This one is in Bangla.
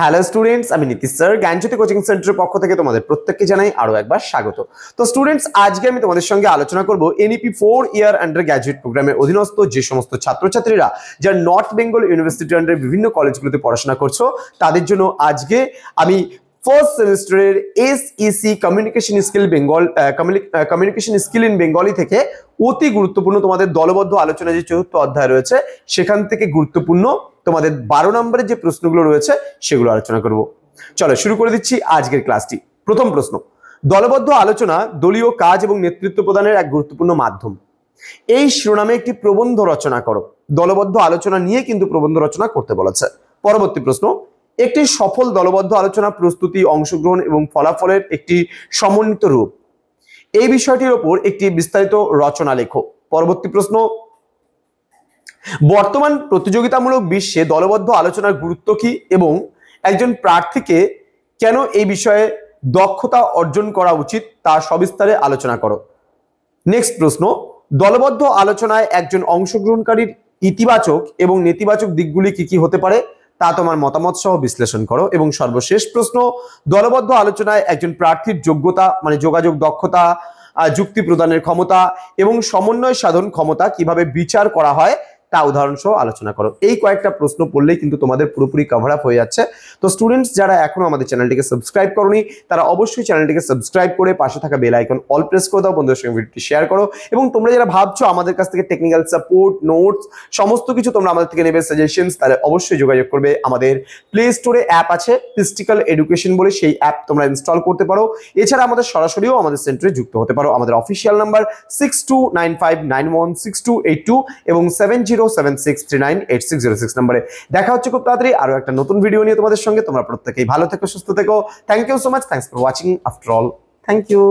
হ্যালো স্টুডেন্টস, আমি নীতিশ স্যার জ্ঞানজ্যোতি কোচিং সেন্টারের পক্ষ থেকে তোমাদের প্রত্যেককে জানাই আরো একবার স্বাগত। তো স্টুডেন্টস, আজকে আমি তোমাদের সঙ্গে আলোচনা করব এনইপি 4 ইয়ার আন্ডার গ্র্যাজুয়েট প্রোগ্রামের অধীনস্থ যে সমস্ত ছাত্রছাত্রীরা যারা নর্থ বেঙ্গল ইউনিভার্সিটি আন্ডার বিভিন্ন কলেজগুলোতে পড়াশোনা করছো তাদের জন্য আজকে আমি ফার্স্ট সেমিস্টারের SEC communication skill Bengal communication skill in Bengali থেকে অতি গুরুত্বপূর্ণ তোমাদের দলবদ্ধ আলোচনা যে চতুর্থ অধ্যায় রয়েছে সেখান থেকে গুরুত্বপূর্ণ তোমাদের 12 নম্বরের যে প্রশ্নগুলো রয়েছে সেগুলো আলোচনা করব। চলো শুরু করে দিচ্ছি আজকের ক্লাসটি। প্রথম প্রশ্ন, দলবদ্ধ আলোচনা দলীয় কাজ এবং নেতৃত্ব প্রদানের এক গুরুত্বপূর্ণ মাধ্যম। এই শিরোনামে একটি প্রবন্ধ রচনা করো। দলবদ্ধ আলোচনা নিয়ে কিন্তু প্রবন্ধ রচনা করতে বলেছে। পরবর্তী প্রশ্ন, একটি সফল দলবদ্ধ আলোচনা প্রস্তুতি, অংশগ্রহণ এবং ফলাফলের একটি সমন্বিত রূপ। এই বিষয়টির উপর একটি বিস্তারিত রচনা লেখো। পরবর্তী প্রশ্ন, বর্তমান প্রতিযোগিতামূলক বিশ্বে দলবদ্ধ আলোচনার গুরুত্ব কি এবং একজন প্রার্থীকে কেন এই বিষয়ে দক্ষতা অর্জন করা উচিত তা সবিস্তারে আলোচনা করো। নেক্সট প্রশ্ন, দলবদ্ধ আলোচনায় একজন অংশগ্রহণকারীর ইতিবাচক এবং নেতিবাচক দিকগুলি কি কি হতে পারে তা তোমার মতামত সহ বিশ্লেষণ করো। এবং সর্বশেষ প্রশ্ন, দলবদ্ধ আলোচনায় একজন প্রার্থীর যোগ্যতা মানে যোগাযোগ দক্ষতা, যুক্তি প্রদানের ক্ষমতা এবং সমন্বয় সাধন ক্ষমতা কিভাবে বিচার করা হয় তা উদাহরণ সহ আলোচনা করো। এই কয়েকটা প্রশ্ন পড়লেই কিন্তু তোমাদের পুরোপুরি কভার আপ হয়ে যাচ্ছে। তো স্টুডেন্টস, যারা এখনো আমাদের চ্যানেলটিকে সাবস্ক্রাইব করোনি তারা অবশ্যই চ্যানেলটিকে সাবস্ক্রাইব করে পাশে থাকা বেল আইকন অল প্রেস করে দাও, বন্ধুদের সঙ্গে ভিডিওটি শেয়ার করো। এবং তোমরা যারা ভাবছো আমাদের কাছ থেকে টেকনিক্যাল সাপোর্ট, নোটস সমস্ত কিছু তোমরা আমাদের থেকে নেবে, সাজেশনস, তাহলে অবশ্যই যোগাযোগ করবে। আমাদের প্লে স্টোরে অ্যাপ আছে ফিজিক্যাল এডুকেশন বলে, সেই অ্যাপ তোমরা ইনস্টল করতে পারো। এছাড়া আমাদের সরাসরিও আমাদের সেন্টারে যুক্ত হতে পারো। আমাদের অফিসিয়াল নাম্বার 6295916282 এবং 7076398606 নম্বরে। দেখা হচ্ছে খুব তাড়াতাড়ি আরো একটা নতুন ভিডিও নিয়ে তোমাদের সঙ্গে। তোমরা প্রত্যেকেই ভালো থেকো, সুস্থ থেকো। Thank you so much. Thanks for watching after all. Thank you.